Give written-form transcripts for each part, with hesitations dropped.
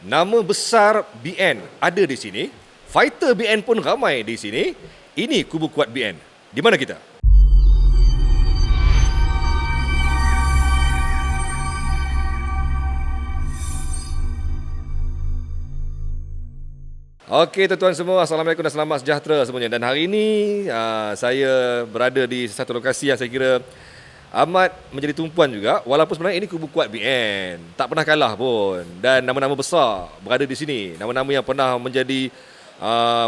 Nama besar BN ada di sini. Fighter BN pun ramai di sini. Ini kubu kuat BN. Di mana kita? Okey tuan-tuan semua, Assalamualaikum dan selamat sejahtera semuanya. Dan hari ini saya berada di satu lokasi yang saya kira amat menjadi tumpuan juga. Walaupun sebenarnya ini kubu kuat BN, tak pernah kalah pun. Dan nama-nama besar berada di sini. Nama-nama yang pernah menjadi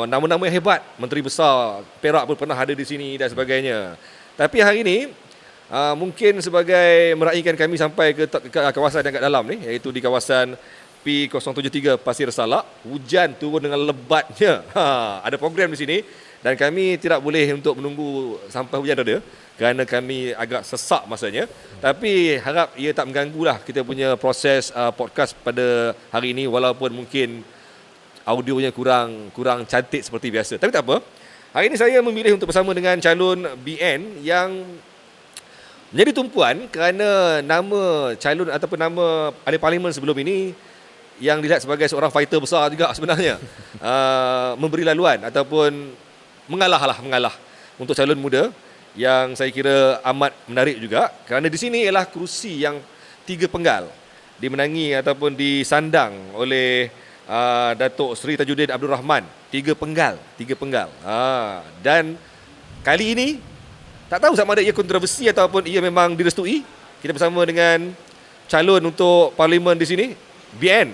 nama-nama yang hebat. Menteri besar Perak pun pernah ada di sini dan sebagainya. Tapi hari ini mungkin sebagai meraihkan kami sampai ke kawasan yang kat dalam ni, iaitu di kawasan P073 Pasir Salak, hujan turun dengan lebatnya. Ada program di sini dan kami tidak boleh untuk menunggu sampai hujan reda kerana kami agak sesak masanya. Tapi harap ia tak mengganggulah kita punya proses podcast pada hari ini, walaupun mungkin audionya kurang cantik seperti biasa. Tapi tak apa. Hari ini saya memilih untuk bersama dengan calon BN yang menjadi tumpuan kerana nama calon ataupun nama ahli parlimen sebelum ini yang dilihat sebagai seorang fighter besar juga sebenarnya, memberi laluan ataupun mengalah untuk calon muda yang saya kira amat menarik juga kerana di sini ialah kerusi yang 3 penggal dimenangi ataupun disandang oleh Datuk Seri Tajuddin Abdul Rahman. 3 penggal. Dan kali ini tak tahu sama ada ia kontroversi ataupun ia memang direstui. Kita bersama dengan calon untuk parlimen di sini, BN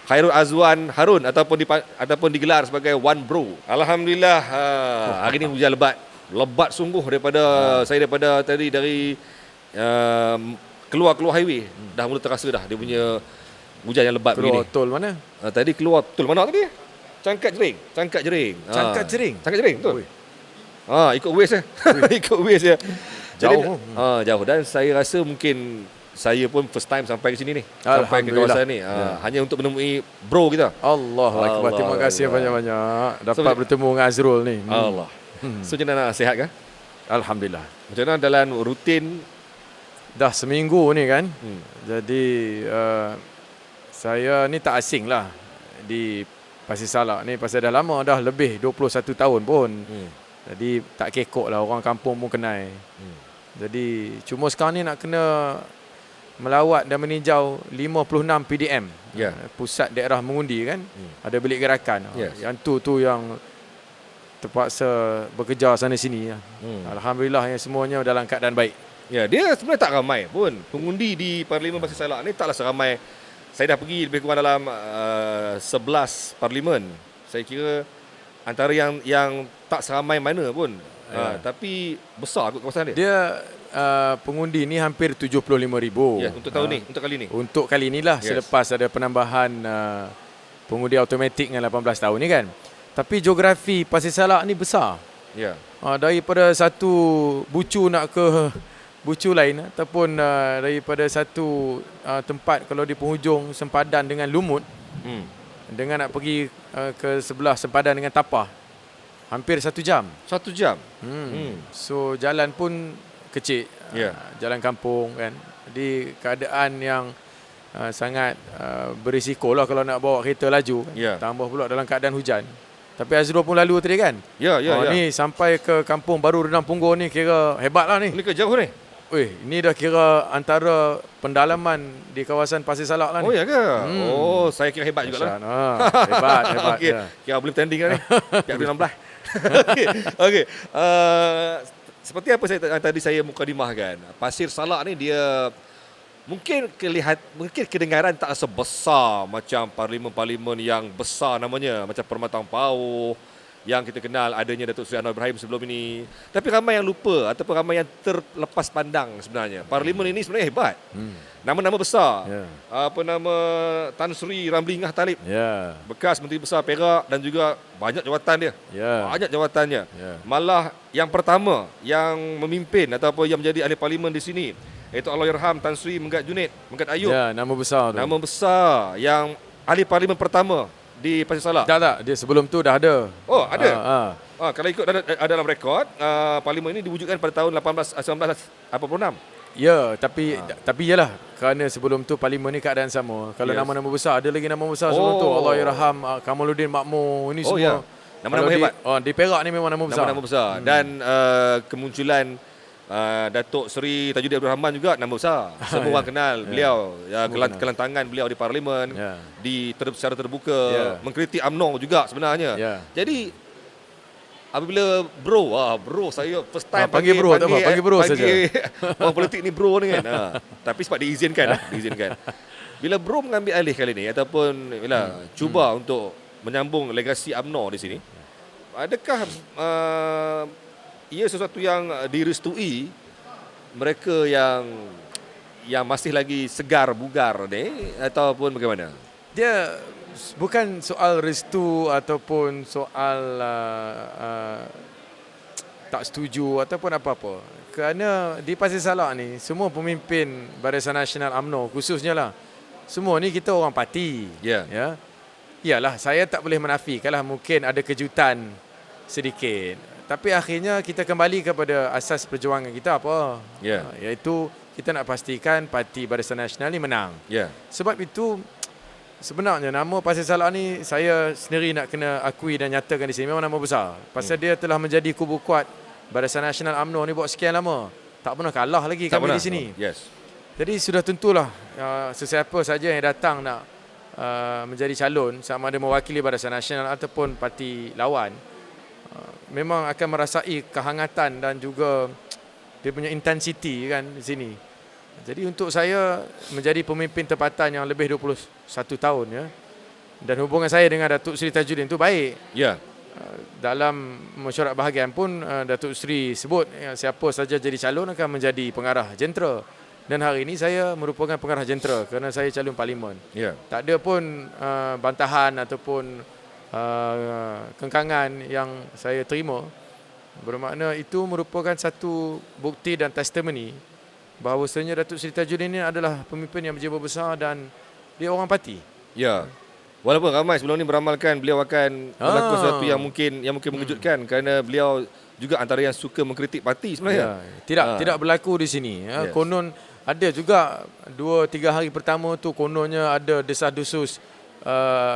Khairul Azwan Harun ataupun digelar sebagai One Bro. Alhamdulillah hari ini hujan lebat sungguh daripada tadi dari keluar highway dah mula terasa dah dia punya hujan yang lebat begini. Keluar tol mana? Tadi keluar tol mana tadi? Cangkat Jering. Betul. Ikut Waze ikut Waze ya. Jauh. Jauh dan saya rasa mungkin saya pun first time sampai ke sini ni. Sampai ke kawasan ni. Hanya untuk menemui bro kita. Allahu Akbar. Terima kasih banyak-banyak dapat bertemu dengan Azrul ni. Allah. So macam mana, sihat kan? Alhamdulillah. Macam mana dalam rutin? Dah seminggu ni kan. Jadi saya ni tak asing lah di Pasir Salak ni pasal dah lama, dah lebih 21 tahun pun. Jadi tak kekok lah, orang kampung pun kenal. Jadi cuma sekarang ni nak kena melawat dan meninjau 56 PDM, pusat daerah mengundi kan. Ada bilik gerakan. Yang tu yang terpaksa bekerja sana sini. Alhamdulillah yang semuanya dalam keadaan baik. Ya, dia sebenarnya tak ramai pun. Pengundi di Parlimen Pasir Salak ni taklah seramai. Saya dah pergi lebih kurang dalam 11 parlimen. Saya kira antara yang tak seramai mana pun. Tapi besar kot kawasan dia. Dia pengundi ni hampir 75,000. Ya, untuk tahun ni, untuk kali ni. Untuk kali inilah, selepas ada penambahan pengundi automatik dengan 18 tahun ni kan. Tapi geografi Pasir Salak ni besar. Ya. Daripada satu bucu nak ke bucu lain ataupun daripada satu tempat kalau di penghujung sempadan dengan Lumut, dengan nak pergi ke sebelah sempadan dengan Tapah, hampir 1 jam. 1 jam. So jalan pun kecil, jalan kampung kan. Jadi keadaan yang sangat berisiko lah kalau nak bawa kereta laju kan. Tambah pula dalam keadaan hujan. Tapi Azrul pun lalu tadi kan. Ni sampai ke kampung baru Renang Punggol ni kira hebat lah ni. Ini ke jauh ni? Ini dah kira antara pendalaman di kawasan Pasir Salak lah ni. Oh ya ke? Saya kira hebat juga lah. Hebat. Okay. Kira boleh bertanding kan ni. Pihak 2016. Okey. Seperti apa tadi saya mukadimahkan, Pasir Salak ni dia mungkin kedengaran tak sebesar macam parlimen-parlimen yang besar namanya, macam Permatang Pauh yang kita kenal adanya Datuk Seri Anwar Ibrahim sebelum ini. Tapi ramai yang lupa ataupun ramai yang terlepas pandang sebenarnya. Parlimen ini sebenarnya hebat. Nama-nama besar. Apa nama Tan Sri Ramli Ngah Talib. Bekas Menteri Besar Perak dan juga banyak jawatan dia. Banyak jawatannya. Malah yang pertama yang memimpin ataupun yang menjadi ahli parlimen di sini, iaitu Allahyarham Tan Sri Megat Junid, Megat Ayub. Nama besar tu. Nama besar yang ahli parlimen pertama di Pasir Salak. Tak. Dia sebelum tu dah ada. Oh, ada. Kalau ikut ada dalam rekod, parlimen ini diwujudkan pada tahun 1986. Ya, tapi yalah, kerana sebelum tu parlimen ni keadaan sama. Kalau Yes. nama-nama besar, ada lagi nama besar sebelum tu. Allahyarham Kamaluddin Makmur, ini Oh, semua. ya. Nama-nama Kalau hebat. Di Perak ni memang nama besar. Nama-nama besar. Dan kemunculan Datuk Seri Tajuddin Abdul Rahman juga nama besar. Semua orang kenal beliau. Kelantangan beliau di parlimen, secara terbuka, mengkritik UMNO juga sebenarnya. Jadi apabila bro saya first time panggil bro, tak apa, panggil bro saja. Orang politik ni bro ni kan. Tapi sebab diizinkan. Bila bro mengambil alih kali ni ataupun cuba untuk menyambung legasi UMNO di sini, adakah ia sesuatu yang direstui mereka yang masih lagi segar bugar ni ataupun bagaimana? Dia bukan soal restu ataupun soal tak setuju ataupun apa-apa. Kerana di Pasir Salak ni semua pemimpin Barisan Nasional UMNO khususnya lah, semua ni kita orang parti. Ya. Iyalah, saya tak boleh menafikanlah mungkin ada kejutan sedikit. Tapi akhirnya kita kembali kepada asas perjuangan kita apa? Iaitu kita nak pastikan parti Barisan Nasional ni menang. Sebab itu sebenarnya nama Pasir Salak ni saya sendiri nak kena akui dan nyatakan di sini memang nama besar. Pasal dia telah menjadi kubu kuat Barisan Nasional UMNO ni buat sekian lama. Tak pernah kalah lagi kami di sini. Jadi sudah tentulah sesiapa saja yang datang nak menjadi calon, sama ada mewakili Barisan Nasional ataupun parti lawan, memang akan merasai kehangatan dan juga dia punya intensity kan di sini. Jadi untuk saya menjadi pemimpin tempatan yang lebih 21 tahun dan hubungan saya dengan Datuk Seri Tajuddin tu baik. Dalam mesyuarat bahagian pun Datuk Seri sebut siapa saja jadi calon akan menjadi pengarah jentera. Dan hari ini saya merupakan pengarah jentera kerana saya calon parlimen. Tak ada pun bantahan ataupun kengkangan yang saya terima. Bermakna itu merupakan satu bukti dan testimoni bahawasanya Datuk Seri Tajuddin ini adalah pemimpin yang berjiwa besar dan dia orang parti. Walaupun ramai sebelum ni beramalkan beliau akan melakukan sesuatu yang mungkin mengejutkan kerana beliau juga antara yang suka mengkritik parti sebenarnya. Tidak berlaku di sini. Konon ada juga 2-3 hari pertama tu kononnya ada desas-desus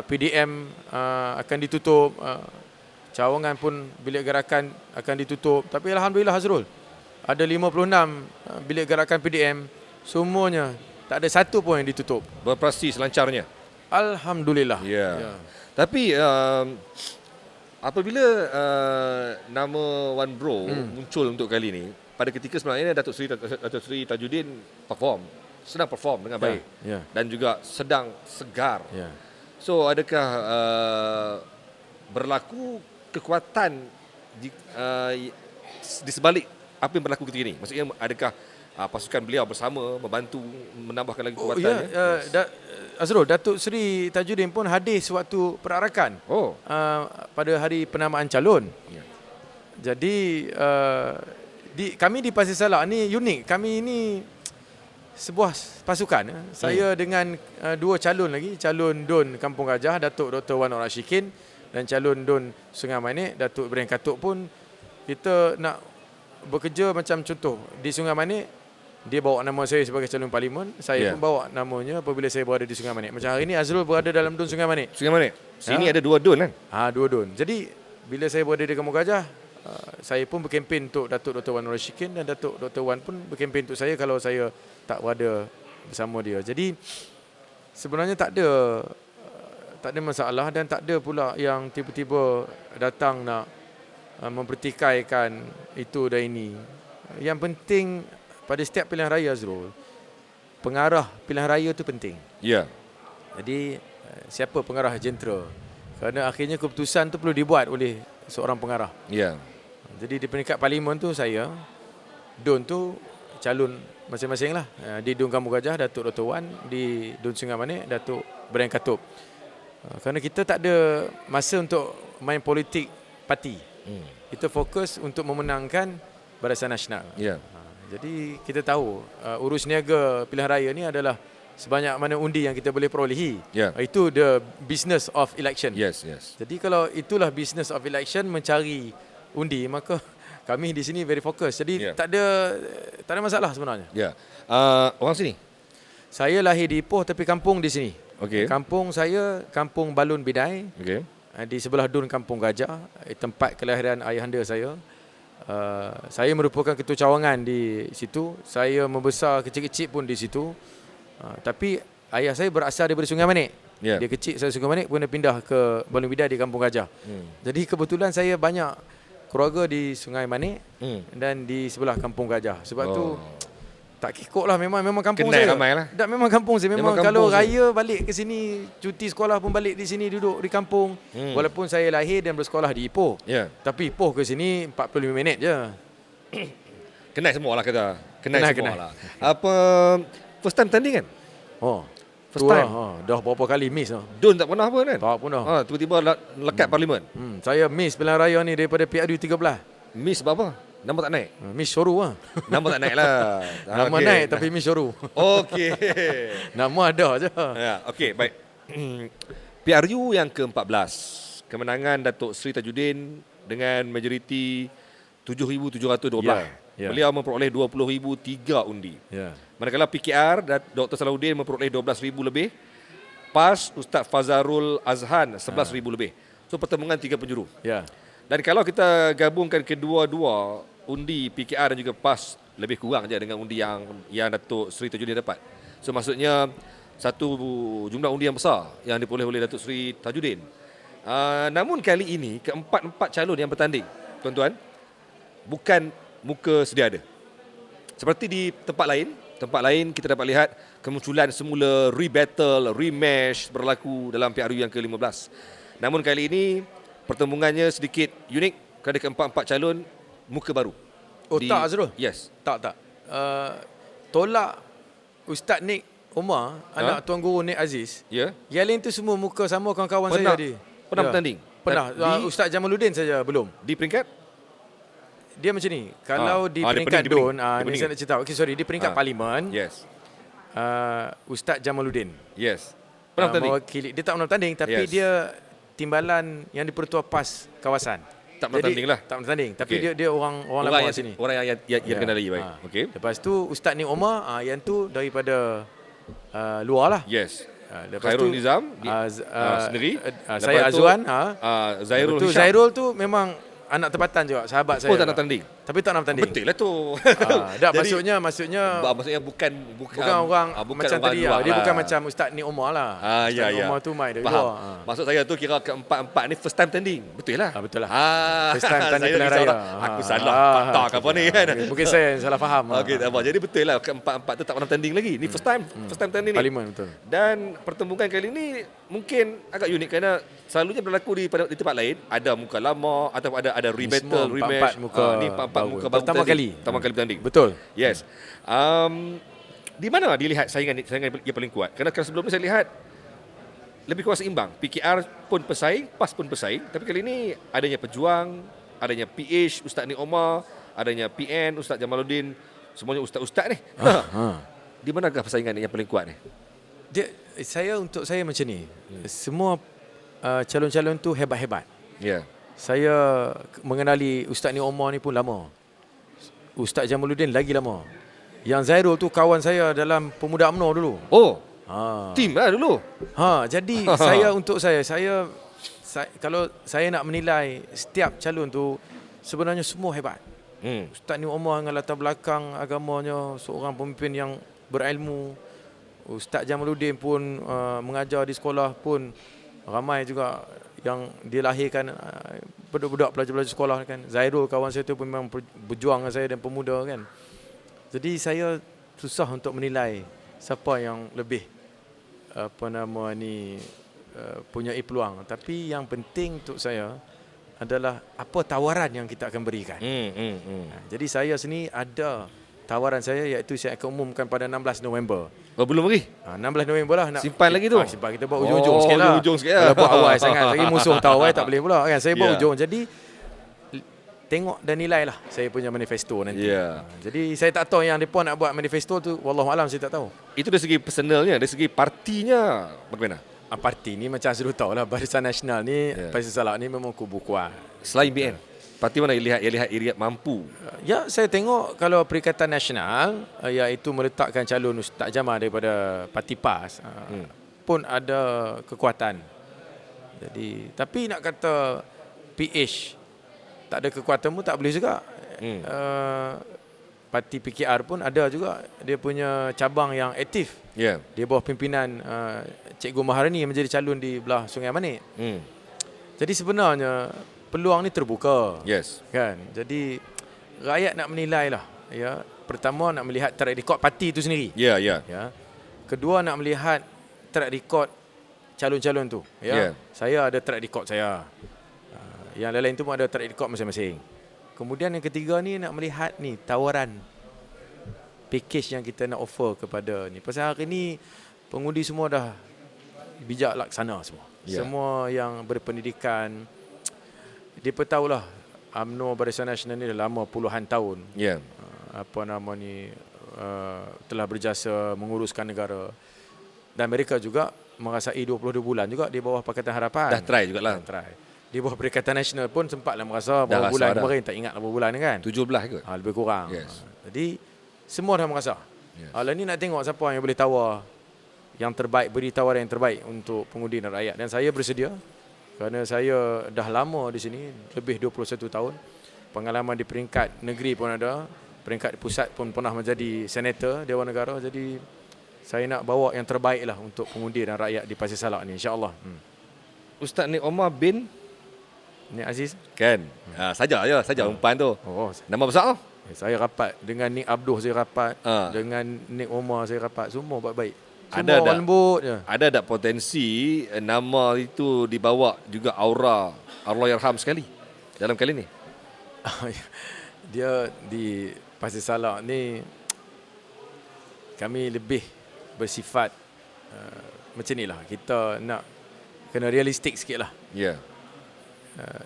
PDM akan ditutup, cawangan pun bilik gerakan akan ditutup. Tapi alhamdulillah Hazrul, ada 56 bilik gerakan PDM, semuanya tak ada satu pun yang ditutup. Beroperasi selancarnya. Alhamdulillah. Tapi apabila nama Wan Bro muncul untuk kali ni, pada ketika sebenarnya Datuk Seri Tajuddin sedang perform dengan baik dan juga sedang segar. So adakah berlaku kekuatan di sebalik apa yang berlaku ketika ini? Maksudnya adakah pasukan beliau bersama membantu menambahkan lagi kekuatannya? Azrul, Datuk Seri Tajuddin pun hadir sewaktu perarakan pada hari penamaan calon. Jadi kami di Pasir Salak ni unik. Kami ini sebuah pasukan. Saya dengan dua calon lagi, calon Dun Kampung Gajah Datuk Dr. Wan Nur Ashikin dan calon Dun Sungai Manik Datuk Ibrahim Katuk pun kita nak bekerja macam contoh di Sungai Manik. Dia bawa nama saya sebagai calon parlimen, saya pun bawa namanya apabila saya berada di Sungai Manik. Macam hari ini Azrul berada dalam Dun Sungai Manik. Sini ada 2 Dun kan? 2 Dun. Jadi bila saya berada di Kampung Gajah, saya pun berkempen untuk Datuk Dr. Wan Nur Ashikin dan Datuk Dr. Wan pun berkempen untuk saya kalau saya tak berada bersama dia. Jadi sebenarnya tak ada masalah dan tak ada pula yang tiba-tiba datang nak mempertikaikan itu dan ini. Yang penting pada setiap pilihan raya Azrul, pengarah pilihan raya itu penting. Jadi siapa pengarah jentera? Kerana akhirnya keputusan tu perlu dibuat oleh seorang pengarah. Jadi di peringkat parlimen tu saya, Dun tu calon masing-masing lah. Di Dun Kampung Gajah Datuk Dr. Wan, di Dun Sungai Manik Datuk Ibrahim Katuk. Kerana kita tak ada masa untuk main politik parti. Kita fokus untuk memenangkan Barisan Nasional. Jadi kita tahu urus niaga pilihan raya ni adalah sebanyak mana undi yang kita boleh perolehi. Itu the business of election. Jadi kalau itulah business of election, mencari undi, maka kami di sini very fokus. Jadi Ya. tak ada masalah sebenarnya. Ya. Orang sini? Saya lahir di Ipoh tapi kampung di sini. Okey. Kampung saya Kampung Balun Bidai, Okey. di sebelah Dun Kampung Gajah, tempat kelahiran ayahanda saya. Saya merupakan ketua cawangan di situ. Saya membesar kecil-kecil pun di situ. Tapi ayah saya berasal daripada Sungai Manik. Ya. Dia kecil saya Sungai Manik pun dia pindah ke Balun Bidai di Kampung Gajah. Jadi kebetulan saya banyak keluarga di Sungai Manik dan di sebelah Kampung Gajah. Sebab tu tak kikuk lah, memang kampung Kenal saya. ramai lah. Tak, memang kampung saya. Memang Memang kalau kampung saya. raya balik ke sini, cuti sekolah pun balik di sini, duduk di kampung. Walaupun saya lahir dan bersekolah di Ipoh. Ya. Tapi Ipoh ke sini 45 minit je. Kenal semua lah kata. Kenal Kenal, semua kenal. lah. Apa first time tanding kan? Oh. First tu time. Lah, dah berapa kali miss lah. Don tak pernah apa kan? Tak pun dah. Tiba-tiba lekat parlimen. Saya miss pilihan raya ni daripada PRU 13. Miss sebab apa? Nama tak naik? Miss Shoru lah. Nama tak naik lah. Nama naik tapi miss Shoru. Okey. Nama ada je. Ya, okey, baik. PRU yang ke-14. Kemenangan Datuk Seri Tajuddin dengan majoriti 7,712. Ya. Beliau memperoleh 20,003 undi. Ya. Manakala PKR Dr. Salahuddin memperoleh 12,000 lebih. PAS Ustaz Fazarul Azhan 11,000 lebih. So pertemuan 3 penjuru. Ya. Dan kalau kita gabungkan kedua-dua undi PKR dan juga PAS lebih kurang je dengan undi yang Datuk Seri Tajuddin dapat. So maksudnya satu jumlah undi yang besar yang diperoleh oleh Datuk Seri Tajuddin. Namun kali ini keempat-empat calon yang bertanding, tuan-tuan, bukan muka sedia ada. Seperti di tempat lain kita dapat lihat kemunculan semula rebattle, rematch berlaku dalam PRU yang ke-15. Namun kali ini pertemuannya sedikit unik kerana keempat-empat calon muka baru. Oh, tak Azrul? Yes. Tak. Tolak Ustaz Nik Omar, anak Tuan Guru Nik Aziz. Ya. Yang lain tu semua muka sama kawan-kawan saya tadi. Pernah bertanding? Pernah. Di- Ustaz Jamaluddin saja belum. Di peringkat? Dia macam ni. Kalau di dia peringkat pening, DUN, dia ni pening. saya nak cerita. Okey, sorry, di peringkat parlimen, Yes. Ustaz Jamaluddin. Yes. Pernah bertanding? Mewakili. Dia tak pernah bertanding tapi Yes. dia timbalan yang di-Pertua PAS kawasan. Tak bertanding lah. Tak bertanding. Tapi Okey. dia orang lama yang kat sini. Orang yang kenali baik. Okey. Lepas tu Ustaz Nik Omar, yang tu daripada luar lah. Yes. Lepas Khairul tu, Nizam saya sendiri. Lepas tu, Azwan. Zairul Lepas tu Hisham. Zairul tu memang anak tempatan juga, sahabat saya. Oh, tak nak juga. tanding. Tapi tak nak bertanding. Betul lah tu. Tak, Jadi, maksudnya maksudnya bukan bukan orang macam orang tadi luar lah. Dia bukan macam Ustaz Nik Omar lah. Ya, Ustaz ya. Omar tu mai dari Faham. luar. Maksud saya tu kira keempat-empat ni first time tanding. Betul lah. Betul lah. First time tanding pilihan raya. Aku salah patah ke apa ni kan. Mungkin saya yang salah faham. Okey, tak apa. Jadi betul lah keempat-empat tu tak pernah tanding lagi. Ni first time tanding ni. Parlimen betul. Dan pertemuan kali ni mungkin agak unik kerana selalunya berlaku di tempat lain, ada muka lama atau ada rebattle, semua rematch. muka Ni empat baru. muka baru Pertama bertanding. kali. Pertama kali bertanding. Betul. Yes. Di mana dilihat saingan yang paling kuat? Kerana sebelum ni saya lihat lebih kurang seimbang. PKR pun pesaing, PAS pun pesaing. Tapi kali ini adanya Pejuang, adanya PH, Ustaz Nik Omar, adanya PN, Ustaz Jamaluddin, semuanya ustaz-ustaz ni. Di manakah persaingan yang paling kuat ni? Untuk saya macam ni. Semua calon-calon tu hebat-hebat. Ya. Saya mengenali Ustaz Nik Omar ni pun lama. Ustaz Jamaluddin lagi lama. Yang Zairul tu kawan saya dalam Pemuda UMNO dulu. Oh, Ha. tim lah dulu. Jadi saya kalau saya nak menilai setiap calon tu sebenarnya semua hebat. Ustaz Nik Omar dengan latar belakang agamanya seorang pemimpin yang berilmu. Ustaz Jamaluddin pun mengajar di sekolah pun ramai juga yang dilahirkan budak-budak pelajar-pelajar sekolah kan. Zairul kawan saya tu pun memang berjuang dengan saya dan pemuda kan. Jadi saya susah untuk menilai siapa yang lebih punya peluang. Tapi yang penting untuk saya adalah apa tawaran yang kita akan berikan. Jadi saya sini ada tawaran saya iaitu saya akan umumkan pada 16 November. Oh, belum lagi? 16 November lah nak Simpan lagi tu? Simpan, kita buat ujung-ujung sikit lah. Ujung-ujung sikit lah. Kalau buat awal sangat lagi musuh tahu tak boleh pula kan. Saya buat Ya. ujung. Jadi tengok dan nilai lah saya punya manifesto nanti. Ya. Jadi saya tak tahu yang mereka nak buat manifesto tu, wallahualam saya tak tahu. Itu dari segi personalnya, dari segi partinya bagaimana? Parti ni macam Azrul tahu lah, Barisan Nasional ni, Pasal Salak ni memang kubu kuat. Selain BN? Parti mana yang lihat mampu? Ya, saya tengok kalau Perikatan Nasional iaitu meletakkan calon Ustaz Jamal daripada Parti PAS pun ada kekuatan. Jadi, tapi nak kata PH tak ada kekuatan pun tak boleh juga. Parti PKR pun ada juga dia punya cabang yang aktif. Ya. Dia bawah pimpinan Cikgu Maharani yang menjadi calon di belah Sungai Manik. Jadi sebenarnya peluang ni terbuka. Yes. Kan? Jadi rakyat nak menilai lah. Ya. Pertama nak melihat track record parti itu sendiri. Ya, ya. Ya. Kedua nak melihat track record calon-calon tu. Ya. Yeah. Saya ada track record saya. Yang lain-lain tu pun ada track record masing-masing. Kemudian yang ketiga ni nak melihat ni tawaran package yang kita nak offer kepada ni. Pasal hari ni pengundi semua dah bijak laksana semua. Yeah. Semua yang berpendidikan dia pun tahulah UMNO Barisan Nasional ni dah lama puluhan tahun. Ya. Telah berjasa menguruskan negara. Dan mereka juga merasai 22 bulan juga di bawah Pakatan Harapan. Dah try jugalah. Dah try. Di bawah Perikatan Nasional pun sempatlah merasa berapa rasa bulan dah. kemarin, tak ingat berapa bulan kan. 17 kot. Lebih kurang. Yes. Jadi semua dah merasa. Yes. Lah ni nak tengok siapa yang boleh tawar yang terbaik, beri tawaran yang terbaik untuk pengundi dan rakyat. Dan saya bersedia kerana saya dah lama di sini, lebih 21 tahun. Pengalaman di peringkat negeri pun ada, peringkat pusat pun pernah menjadi senator Dewan Negara. Jadi saya nak bawa yang terbaik lah untuk pengundi dan rakyat di Pasir Salak ni, insya-Allah. Ustaz Nik Omar bin Nik Aziz kan. Saja umpan tu. Oh, Nama besar? saya rapat dengan Nik Abduh, saya rapat dengan Nik Omar, saya rapat, semua baik-baik. Semua orang lembut je. Ada tak potensi nama itu dibawa juga aura Allahyarham sekali dalam kali ni? Dia di Pasir Salak ni kami lebih bersifat macam ni lah. Kita nak kena realistik sikit lah. Ya.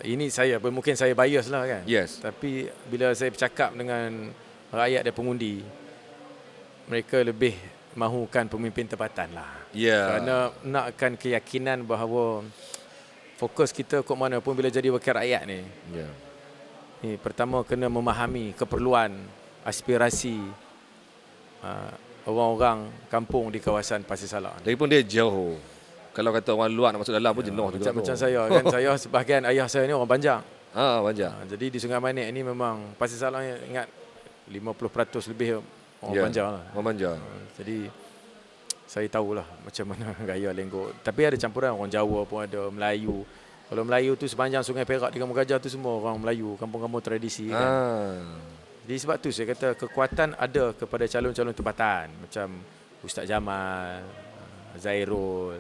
Ini saya, mungkin saya bias lah kan. Yes. Tapi bila saya bercakap dengan rakyat dan pengundi, mereka lebih mahukan pemimpin tempatan lah. Ya. Kerana nakkan keyakinan bahawa fokus kita ke mana pun bila jadi wakil rakyat ni. Ya. Ni pertama kena memahami keperluan, aspirasi orang-orang kampung di kawasan Pasir Salak. Lagipun dia jauh. Kalau kata orang luar nak masuk dalam pun jenuh juga. Macam saya kan, saya sebahagian ayah saya ni orang Banjar. Banjar. Jadi di Sungai Manik ni memang Pasir Salak ni ingat 50% lebih orang Banjar lah. Orang Banjar. Jadi saya tahulah macam mana gaya lenggok. Tapi ada campuran orang Jawa pun ada, Melayu. Kalau Melayu tu sepanjang Sungai Perak di Kampung Gajah tu semua orang Melayu, kampung-kampung tradisi kan. Jadi sebab tu saya kata kekuatan ada kepada calon-calon tempatan macam Ustaz Jamal, Zairul.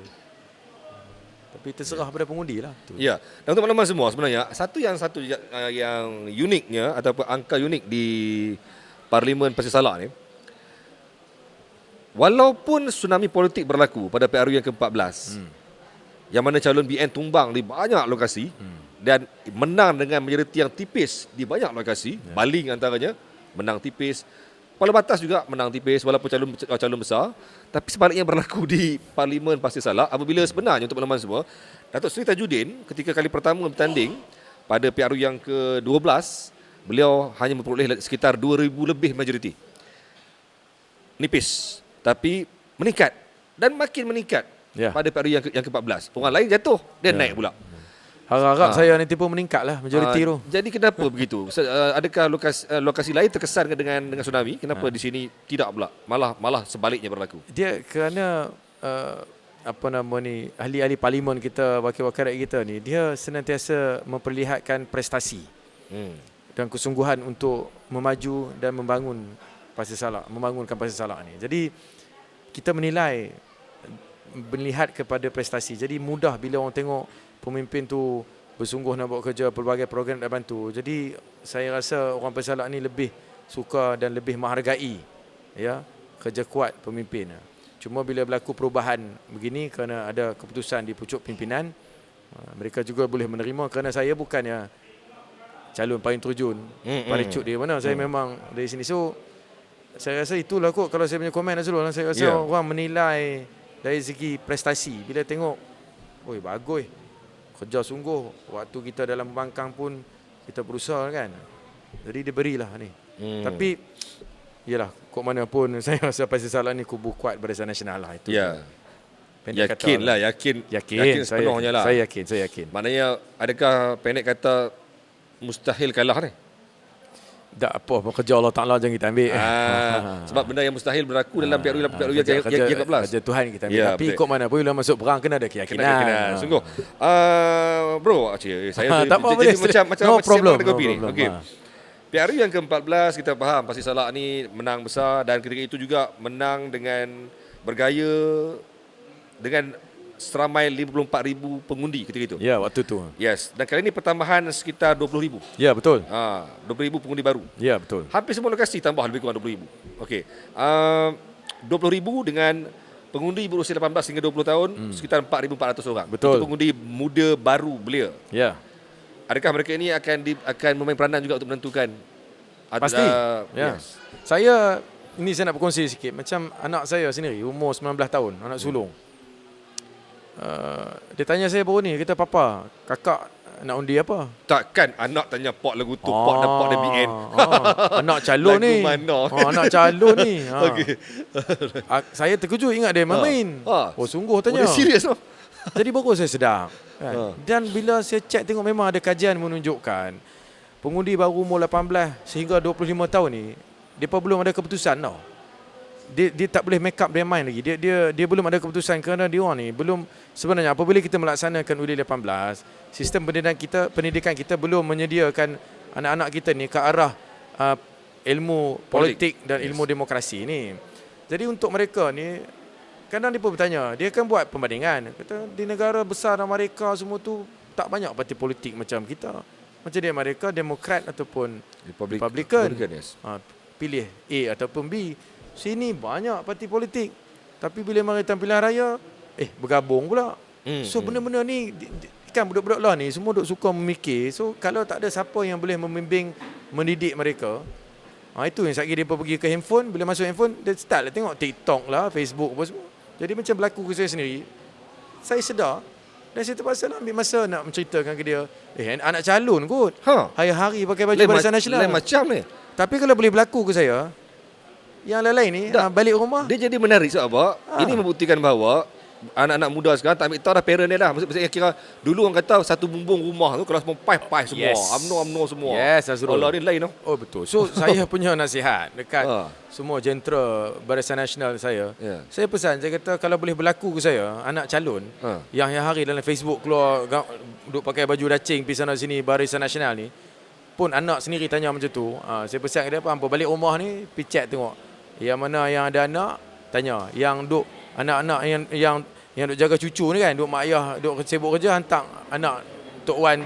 Tapi terserah pada pengundi lah. Ya. Dan untuk makluman semua sebenarnya satu yang uniknya ataupun angka unik di Parlimen Pasir Salak ni, walaupun tsunami politik berlaku pada PRU yang ke-14, yang mana calon BN tumbang di banyak lokasi dan menang dengan majoriti yang tipis di banyak lokasi, Baling antaranya menang tipis, Kuala Batas juga menang tipis walaupun calon besar. Tapi sebaliknya berlaku di Parlimen Pasir Salak apabila sebenarnya untuk makluman semua, Datuk Seri Tajuddin ketika kali pertama bertanding pada PRU yang ke-12, beliau hanya memperoleh sekitar 2,000 lebih majoriti. Nipis, tapi meningkat dan makin meningkat pada PRU yang ke-14. Orang lain jatuh, dia naik pula. Harap-harap saya nanti pun meningkat lah majoriti tu. Jadi kenapa begitu? Adakah lokasi lain terkesan dengan tsunami? Kenapa di sini tidak pula? Malah sebaliknya berlaku. Dia kerana ahli-ahli parlimen kita, wakil-wakil rakyat kita ni, dia senantiasa memperlihatkan prestasi dan kesungguhan untuk memaju dan membangunkan Pasir Salak ni. Jadi kita melihat kepada prestasi. Jadi mudah bila orang tengok pemimpin tu bersungguh nak buat kerja pelbagai program nak bantu. Jadi saya rasa orang Pasir Salak ni lebih suka dan lebih menghargai kerja kuat pemimpin. Cuma bila berlaku perubahan begini kerana ada keputusan di pucuk pimpinan, mereka juga boleh menerima kerana saya bukannya calon paling terjun parecut dia mana. Saya memang dari sini. So saya rasa itulah kot kalau saya punya komen Azrul. Saya rasa orang menilai dari segi prestasi. Bila tengok, oi bagus, kerja sungguh. Waktu kita dalam pembangkang pun kita berusaha kan. Jadi dia berilah ni. Tapi yalah, kok mana pun saya rasa Pasir Salak ni kubu kuat Barisan Nasional lah itu. Ya. Pendek Yakin kata lah, yakin sepenuhnya lah. Saya yakin. Maknanya adakah pendek kata mustahil kalah ni? Tak apa kerja Allah Ta'ala jangan kita ambil. Sebab benda yang mustahil berlaku dalam PRU yang ke-14. Kerja Tuhan kita ambil. Ya, Tapi betul. kok mana pun bila masuk perang kena ada keyakinan. Sungguh. Bro, saya tak apa, jadi boleh. macam No problem, macam kopi no ni. problem. Okey. PRU yang ke-14 kita faham Pasir Salak ni menang besar dan ketika itu juga menang dengan bergaya dengan seramai 54,000 pengundi ketika itu. Ya, waktu tu. Yes, dan kali ini pertambahan sekitar 20,000. Ya, betul. 20,000 pengundi baru. Ya, betul. Hampir semua lokasi tambah lebih kurang 20,000. Okey. 20,000 dengan pengundi berusia 18 hingga 20 tahun sekitar 4,400 orang. Betul. Itu pengundi muda baru belia. Ya. Adakah mereka ini akan memain peranan juga untuk menentukan? Pasti. Ya. Yes. Saya nak berkongsi sikit. Macam anak saya sendiri umur 19 tahun, anak sulung. Dia tanya saya baru ni, kata papa, kakak nak undi apa? Takkan anak tanya Pok lagu tu, Pok dan Pok dan BN. Anak calon Lagu ni. mana? Anak calon ni. Okey. Saya terkejut ingat dia main. Oh sungguh tanya. Dia serius tau. Jadi baru saya sedar. Kan? Dan bila saya cek tengok memang ada kajian menunjukkan pengundi baru umur 18 sehingga 25 tahun ni depa belum ada keputusan tau. Dia tak boleh make up dia main lagi. Dia belum ada keputusan kerana dia orang ni belum sebenarnya apabila kita melaksanakan undi 18, sistem pendidikan kita belum menyediakan anak-anak kita ni ke arah ilmu politik dan ilmu demokrasi ni. Jadi untuk mereka ni kadang dia pun bertanya, dia akan buat perbandingan. Kata di negara besar Amerika semua tu tak banyak parti politik macam kita. Macam di Amerika Demokrat ataupun Republican. Yes. Pilih A ataupun B. Sini banyak parti politik. Tapi bila mari pilihan raya, bergabung pula. So benda-benda ni kan budak-budak lah ni semua duk suka memikir. So kalau tak ada siapa yang boleh membimbing, mendidik mereka, itu yang sekali dia pergi ke handphone. Bila masuk handphone, dia start lah tengok TikTok lah, Facebook apa semua. Jadi macam berlaku ke saya sendiri, saya sedar dan saya terpaksa lah ambil masa nak menceritakan ke dia, anak calon kot, hari-hari pakai baju Barisan Nasional. Lain macam ni. Tapi kalau boleh berlaku ke saya, yang lain-lain ni balik rumah. Dia jadi menarik sebab apa? Ini membuktikan bahawa anak-anak muda sekarang tak ambil tahu dah parent dia dah. Maksudnya kira dulu orang kata satu bumbung rumah tu kalau semua pai semua, Yes. UMNO semua. Yes, Azrul. Allah ni lain tau. Oh betul. So saya punya nasihat dekat semua jentera Barisan Nasional saya. Saya pesan, saya kata kalau boleh berlaku ke saya, anak calon yang hari dalam Facebook keluar duk pakai baju dacing pergi sana sini Barisan Nasional ni, pun anak sendiri tanya macam tu, saya pesan ke dia apa balik rumah ni pergi check tengok yang mana yang ada anak, tanya yang duk anak-anak yang duk jaga cucu ni kan, duk mak ayah duk sibuk kerja, hantar anak tok wan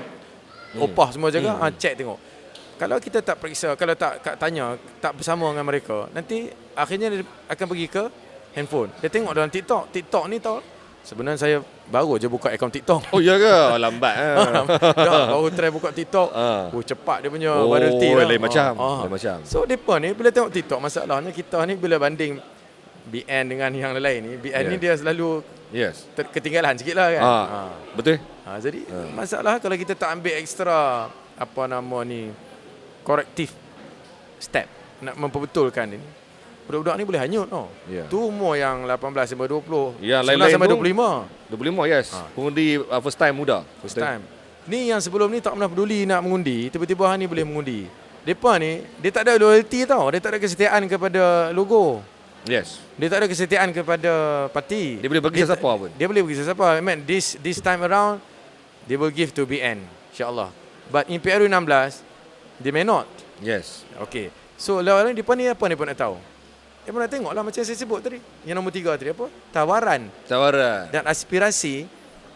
opah semua jaga, check tengok. Kalau kita tak periksa, kalau tak tanya, tak bersama dengan mereka, nanti akhirnya dia akan pergi ke handphone. Dia tengok dalam TikTok ni tahu. Sebenarnya saya baru je buka akaun TikTok. Oh ya ke? Lambat baru try buka TikTok. Cepat dia punya virality lah. Lain macam. So depa ni bila tengok TikTok, masalahnya kita ni bila banding BN dengan yang lain ni, BN ni dia selalu ketinggalan sikit lah kan. Betul. Jadi masalah kalau kita tak ambil ekstra corrective step nak memperbetulkan ini, budak-budak ni boleh hanyut tau. Tu umur yang 18 sampai 20. Yang 19 lain-lain sampai tu 25. 25 yes. Pengundi first time muda. First time. Ni yang sebelum ni tak pernah peduli nak mengundi, tiba-tiba hari ni boleh mengundi. Depa ni dia tak ada loyalty tau, dia tak ada kesetiaan kepada logo. Yes. Dia tak ada kesetiaan kepada parti. Dia boleh bagi siapa pun. Dia boleh bagi siapa. I mean this time around they will give to BN insya-Allah. But in PRU 16 they may not. Yes. Okay. So lawan ni depa ni apa ni pun nak tahu. Dia pun nak tengok lah macam saya sebut tadi. Yang nombor 3 tadi apa? Tawaran dan aspirasi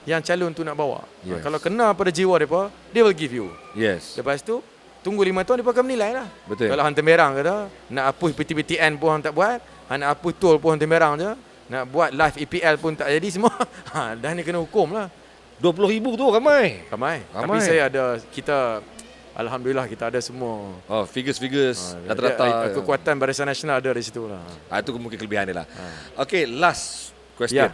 yang calon tu nak bawa. Kalau kena pada jiwa depa, they will give you. Yes. Lepas tu tunggu 5 tahun depa akan menilai lah. Betul. Kalau hantar merang kata nak hapus PTBTN pun hang tak buat, nak hapus tol pun hantar merang je, nak buat live EPL pun tak jadi semua. Dah ni kena hukum lah. 20,000 tu ramai. Tapi kita alhamdulillah kita ada semua. Figures data-data. Kekuatan Barisan Nasional ada di situ lah. Itu mungkin kelebihan dia lah. Okay, last question.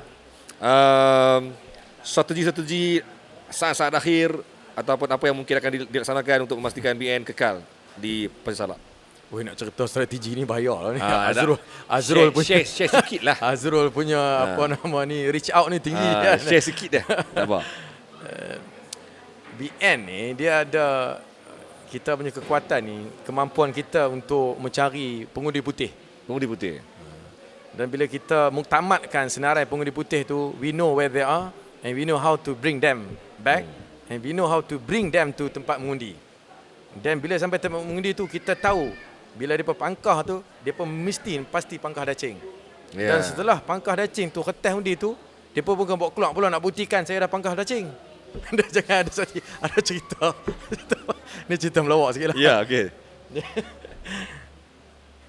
Strategi saat-saat akhir ataupun apa yang mungkin akan dilaksanakan untuk memastikan BN kekal di Pasir Salak? Weh, nak cerita strategi ni bahaya lah ni. Azrul punya share sikit lah. Azrul punya apa nama ni, reach out ni tinggi kan. Share sikit dah. Apa? BN ni dia ada, kita punya kekuatan ni, kemampuan kita untuk mencari pengundi putih. Pengundi putih. Dan bila kita muktamadkan senarai pengundi putih tu, we know where they are and we know how to bring them back and we know how to bring them to tempat mengundi. Dan bila sampai tempat mengundi tu, kita tahu bila depa pangkah tu, depa pasti pangkah dacing. Dan setelah pangkah dacing tu, kertas undi tu, depa bukan bawa keluar pula nak buktikan saya dah pangkah dacing. Dia jangan ada cerita. Ni cerita melawak sikit lah. Ya, okey.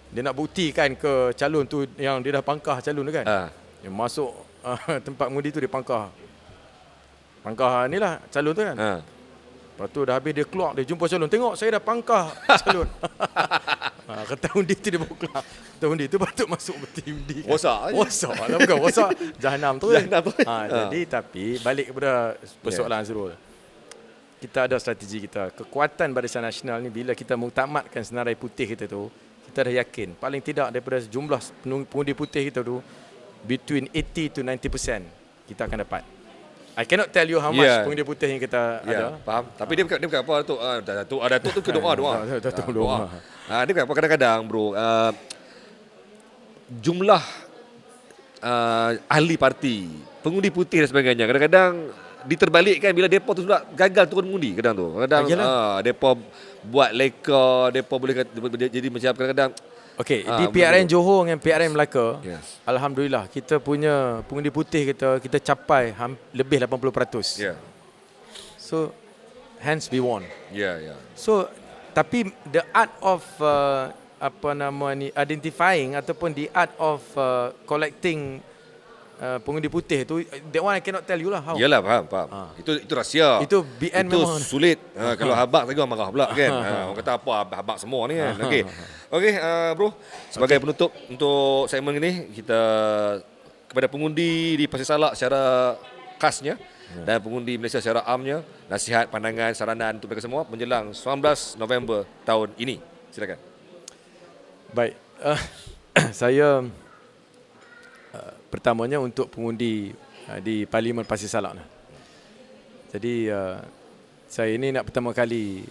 Dia nak buktikan ke calon tu yang dia dah pangkah calon tu kan. Dia masuk tempat mengundi tu, dia pangkah ni lah calon tu kan. Lepas tu dah habis dia keluar, dia jumpa calon. Tengok saya dah pangkah calon. Kertas undi tu dia bawa keluar. Kertas undi tu patut masuk peti undi kan. Rosak lah, bukan rosak. Jahanam tu kan. Jadi tapi balik kepada persoalan Azrul. Kita ada strategi kita. Kekuatan Barisan Nasional ni bila kita muktamadkan senarai putih kita tu, kita dah yakin paling tidak daripada jumlah pengundi putih kita tu, between 80 to 90% kita akan dapat. I cannot tell you how much pengundi putih yang kita ada. Faham. Tapi dia bukan apa Datuk. Datuk tu ke doa. Datuk doa. Dia bukan apa, kadang-kadang bro, jumlah ahli parti, pengundi putih dan sebagainya, kadang-kadang diterbalikkan bila depa tu sudah gagal turun mengundi kadang tu. Kadang depa buat leka, depa boleh jadi macam kadang-kadang. Okey, di PRN Johor dengan PRN Melaka, alhamdulillah kita punya pengundi putih kita capai lebih 80%. So hence we won. So tapi the art of identifying ataupun the art of collecting pengundi putih tu, that one I cannot tell you lah how. Yalah, faham. Itu rahsia. Itu BN itu memang sulit. Kalau habak lagi orang marah pula kan. Orang kata apa habak semua ni kan. Okey, bro, sebagai penutup untuk segmen ini, kita kepada pengundi di Pasir Salak secara khasnya dan pengundi Malaysia secara amnya, nasihat, pandangan, saranan untuk mereka semua menjelang 19 November tahun ini. Silakan. Baik. Saya pertamanya untuk pengundi di Parlimen Pasir Salak. Jadi saya ini nak pertama kali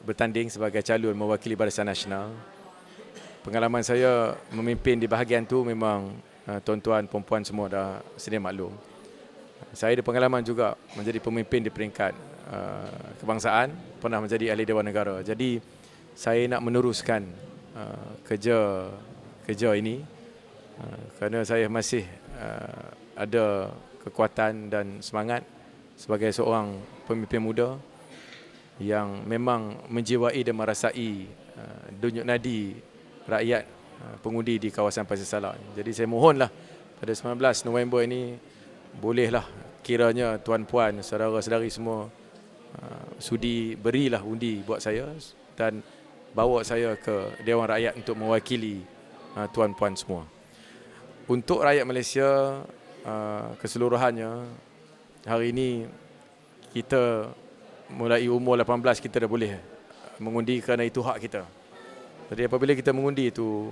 bertanding sebagai calon mewakili Barisan Nasional. Pengalaman saya memimpin di bahagian tu memang tuan-tuan, perempuan semua dah sedia maklum. Saya ada pengalaman juga menjadi pemimpin di peringkat kebangsaan, pernah menjadi ahli Dewan Negara. Jadi saya nak meneruskan kerja ini kerana saya masih ada kekuatan dan semangat sebagai seorang pemimpin muda yang memang menjiwai dan merasai denyut nadi rakyat pengundi di kawasan Pasir Salak. Jadi saya mohonlah pada 19 November ini, bolehlah kiranya tuan-puan, saudara-saudari semua sudi berilah undi buat saya dan bawa saya ke Dewan Rakyat untuk mewakili tuan-puan semua. Untuk rakyat Malaysia keseluruhannya, hari ini kita mulai umur 18 kita dah boleh mengundi kerana itu hak kita. Jadi apabila kita mengundi itu,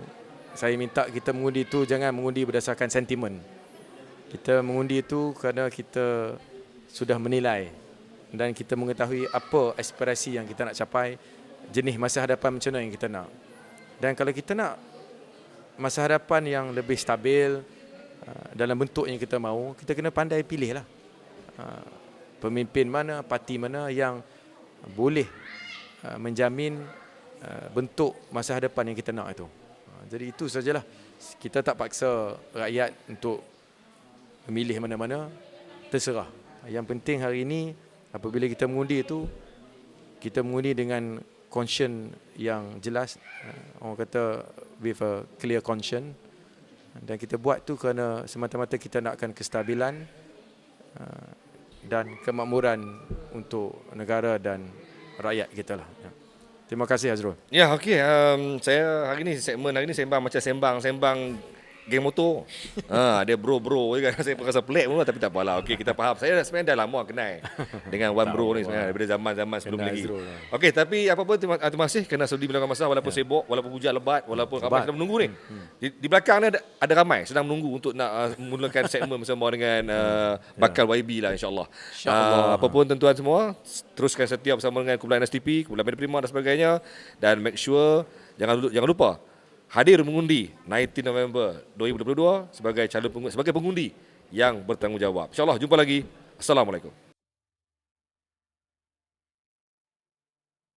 saya minta kita mengundi itu jangan mengundi berdasarkan sentimen. Kita mengundi itu kerana kita sudah menilai dan kita mengetahui apa aspirasi yang kita nak capai, jenis masa hadapan macam mana yang kita nak. Dan kalau kita nak masa hadapan yang lebih stabil dalam bentuk yang kita mahu, kita kena pandai pilih lah pemimpin mana, parti mana yang boleh menjamin bentuk masa hadapan yang kita nak itu. Jadi itu sajalah. Kita tak paksa rakyat untuk memilih mana-mana, terserah. Yang penting hari ini apabila kita mengundi itu, kita mengundi dengan conscience yang jelas, orang kata with a clear conscience, dan kita buat tu kerana semata-mata kita nakkan kestabilan dan kemakmuran untuk negara dan rakyat kita lah. Terima kasih Azrul. Ya, okey. Saya hari ni segmen hari ni sembang macam sembang geng motor. Dia bro je kan. Saya rasa pelik pun tapi tak apalah. Okey, kita faham. Saya sebenarnya dah lama kenal dengan Wan Bro ni sebenarnya daripada zaman-zaman sebelum Kenal lagi. Azrul lah. Okey, tapi apa pun terima kasih kerana sudi meluangkan masa walaupun sibuk, walaupun hujan lebat, walaupun ramai sedang menunggu ni. Di belakang ni ada ramai sedang menunggu untuk nak mulakan segmen bersama dengan bakal YB lah insya-Allah. Apa pun tuan-tuan semua, teruskan setia bersama dengan kumpulan STP, kumpulan Media Prima dan sebagainya, dan make sure jangan lupa hadir mengundi 19 November 2022 sebagai pengundi yang bertanggungjawab. InsyaAllah jumpa lagi. Assalamualaikum.